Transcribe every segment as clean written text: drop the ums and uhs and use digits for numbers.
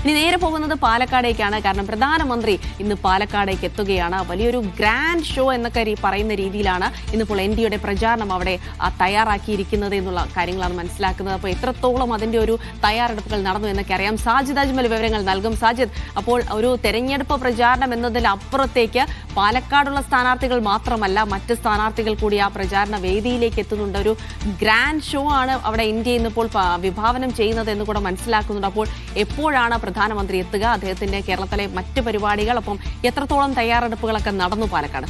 ഇനി നേരെ പോകുന്നത് പാലക്കാടേക്കാണ്. കാരണം പ്രധാനമന്ത്രി ഇന്ന് പാലക്കാടേക്ക് എത്തുകയാണ്. വലിയൊരു ഗ്രാൻഡ് ഷോ എന്നൊക്കെ പറയുന്ന രീതിയിലാണ് ഇന്നിപ്പോൾ NDAയുടെ പ്രചാരണം അവിടെ തയ്യാറാക്കിയിരിക്കുന്നത് എന്നുള്ള കാര്യങ്ങളാണ് മനസ്സിലാക്കുന്നത്. അപ്പോൾ എത്രത്തോളം അതിന്റെ ഒരു തയ്യാറെടുപ്പുകൾ നടന്നു എന്നൊക്കെ അറിയാം. സാജിദ് അജ്മൽ വിവരങ്ങൾ നൽകും. സാജിദ്, അപ്പോൾ ഒരു തെരഞ്ഞെടുപ്പ് പ്രചാരണം എന്നതിലപ്പുറത്തേക്ക് പാലക്കാടുള്ള സ്ഥാനാർത്ഥികൾ മാത്രമല്ല, മറ്റ് സ്ഥാനാർത്ഥികൾ കൂടി ആ പ്രചാരണ വേദിയിലേക്ക് എത്തുന്നുണ്ട്. ഒരു ഗ്രാൻഡ് ഷോ ആണ് അവിടെ ഇന്ത്യ ഇന്നിപ്പോൾ വിഭാവനം ചെയ്യുന്നത് എന്ന് കൂടെ മനസ്സിലാക്കുന്നുണ്ട്. അപ്പോൾ എപ്പോഴാണ് പ്രധാനമന്ത്രി എത്തുക? അദ്ദേഹത്തിന്റെ കേരളത്തിലെ മറ്റ് പരിപാടികൾ, ഒപ്പം എത്രത്തോളം തയ്യാറെടുപ്പുകളൊക്കെ നടന്നു പാലക്കാട്?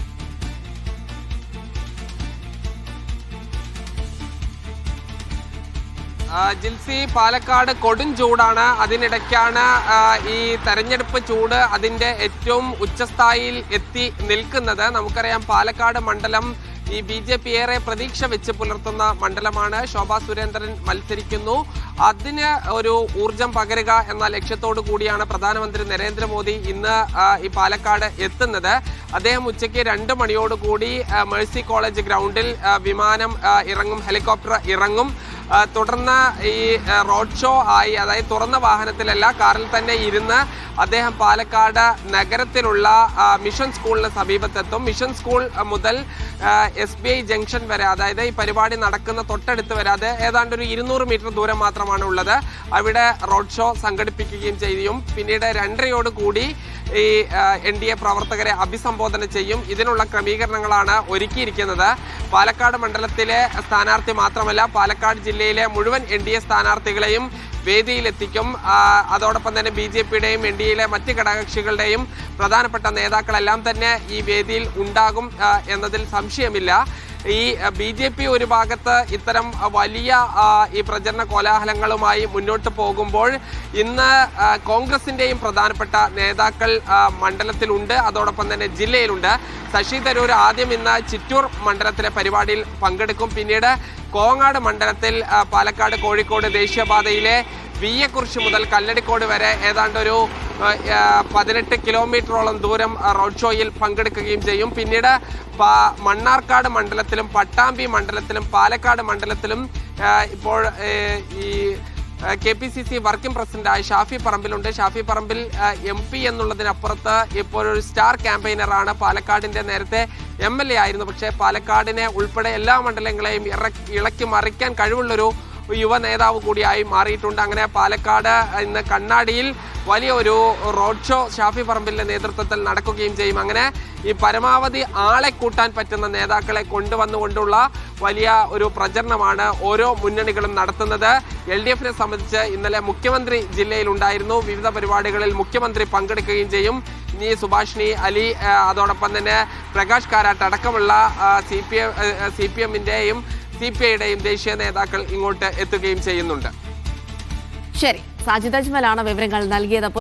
ജിൽസി, പാലക്കാട് കൊടും ചൂടാണ്. അതിനിടയ്ക്കാണ് ഈ തെരഞ്ഞെടുപ്പ് ചൂട് അതിന്റെ ഏറ്റവും ഉച്ചസ്ഥായിയിൽ എത്തി നിൽക്കുന്നത്. നമുക്കറിയാം, പാലക്കാട് മണ്ഡലം ഈ BJP ഏറെ പ്രതീക്ഷ വെച്ച് പുലർത്തുന്ന മണ്ഡലമാണ്. ശോഭാ സുരേന്ദ്രൻ മത്സരിക്കുന്നു. അതിന് ഒരു ഊർജം പകരുക എന്ന ലക്ഷ്യത്തോടു കൂടിയാണ് പ്രധാനമന്ത്രി നരേന്ദ്രമോദി ഇന്ന് ഈ പാലക്കാട് എത്തുന്നത്. അദ്ദേഹം ഉച്ചയ്ക്ക് 2 മണിയോടുകൂടി മേഴ്സി കോളേജ് ഗ്രൗണ്ടിൽ വിമാനം ഇറങ്ങും, ഹെലികോപ്റ്റർ ഇറങ്ങും. തുടർന്ന് ഈ റോഡ് ഷോ ആയി, അതായത് തുറന്ന വാഹനത്തിലല്ല, കാറിൽ തന്നെ ഇരുന്ന് അദ്ദേഹം പാലക്കാട് നഗരത്തിലുള്ള മിഷൻ സ്കൂളിന് സമീപത്തെത്തും. മിഷൻ സ്കൂൾ മുതൽ SBI ജംഗ്ഷൻ വരെ, അതായത് ഈ പരിപാടി നടക്കുന്ന തൊട്ടടുത്ത് വരെ, അത് ഏതാണ്ട് ഒരു 200 മീറ്റർ ദൂരം മാത്രമാണ് ഉള്ളത്. അവിടെ റോഡ് ഷോ സംഘടിപ്പിക്കുകയും ചെയ്യും. പിന്നീട് 2:30 ഈ NDA പ്രവർത്തകരെ അഭിസംബോധന ചെയ്യും. ഇതിനുള്ള ക്രമീകരണങ്ങളാണ് ഒരുക്കിയിരിക്കുന്നത്. പാലക്കാട് മണ്ഡലത്തിലെ സ്ഥാനാർത്ഥി മാത്രമല്ല, പാലക്കാട് ജില്ലയിലെ മുഴുവൻ NDA സ്ഥാനാർത്ഥികളെയും വേദിയിലെത്തിക്കും. അതോടൊപ്പം തന്നെ BJPയുടെയും NDAയിലെ മറ്റ് ഘടകകക്ഷികളുടെയും പ്രധാനപ്പെട്ട നേതാക്കളെല്ലാം തന്നെ ഈ വേദിയിൽ ഉണ്ടാകും എന്നതിൽ സംശയമില്ല. ഈ BJP ഒരു ഭാഗത്ത് ഇത്തരം വലിയ ഈ പ്രചരണ കോലാഹലങ്ങളുമായി മുന്നോട്ട് പോകുമ്പോൾ, ഇന്ന് കോൺഗ്രസിന്റെയും പ്രധാനപ്പെട്ട നേതാക്കൾ മണ്ഡലത്തിലുണ്ട്, അതോടൊപ്പം തന്നെ ജില്ലയിലുണ്ട്. ശശി തരൂർ ആദ്യം ഇന്ന് ചിറ്റൂർ മണ്ഡലത്തിലെ പരിപാടിയിൽ പങ്കെടുക്കും. പിന്നീട് കോങ്ങാട് മണ്ഡലത്തിൽ പാലക്കാട് കോഴിക്കോട് ദേശീയപാതയിലെ വിയ്യക്കുറിശി മുതൽ കല്ലടിക്കോട് വരെ ഏതാണ്ട് ഒരു 18 കിലോമീറ്ററോളം ദൂരം റോഡ് ഷോയിൽ പങ്കെടുക്കുകയും ചെയ്യും. പിന്നീട് മണ്ണാർക്കാട് മണ്ഡലത്തിലും പട്ടാമ്പി മണ്ഡലത്തിലും പാലക്കാട് മണ്ഡലത്തിലും ഇപ്പോൾ ഈ KPCC വർക്കിംഗ് പ്രസിഡന്റായി ഷാഫി പറമ്പിലുണ്ട്. ഷാഫി പറമ്പിൽ MP എന്നുള്ളതിനപ്പുറത്ത് ഇപ്പോൾ ഒരു സ്റ്റാർ ക്യാമ്പയിനറാണ്. പാലക്കാടിന്റെ നേരത്തെ MLA ആയിരുന്നു. പക്ഷേ പാലക്കാടിനെ ഉൾപ്പെടെ എല്ലാ മണ്ഡലങ്ങളെയും ഇളക്കി മറിക്കാൻ കഴിവുള്ളൊരു യുവ നേതാവ് കൂടിയായി മാറിയിട്ടുണ്ട്. അങ്ങനെ പാലക്കാട് ഇന്ന് കണ്ണാടിയിൽ വലിയൊരു റോഡ് ഷോ ഷാഫി പറമ്പിലിന്റെ നേതൃത്വത്തിൽ നടക്കുകയും ചെയ്യും. അങ്ങനെ ഈ പരമാവധി ആളെ കൂട്ടാൻ പറ്റുന്ന നേതാക്കളെ കൊണ്ടുവന്നുകൊണ്ടുള്ള വലിയ ഒരു പ്രചരണമാണ് ഓരോ മുന്നണികളും നടത്തുന്നത്. LDFനെ സംബന്ധിച്ച് ഇന്നലെ മുഖ്യമന്ത്രി ജില്ലയിലുണ്ടായിരുന്നു. വിവിധ പരിപാടികളിൽ മുഖ്യമന്ത്രി പങ്കെടുക്കുകയും ചെയ്യും. ഇനി സുഭാഷിണി അലി, അതോടൊപ്പം തന്നെ പ്രകാശ് കാരാട്ട് അടക്കമുള്ള CPMന്റെയും CPIയുടെയും ദേശീയ നേതാക്കൾ ഇങ്ങോട്ട് എത്തുകയും ചെയ്യുന്നുണ്ട്. ശരി, സാജിദ് അജ്മലാണ് വിവരങ്ങൾ നൽകിയത്.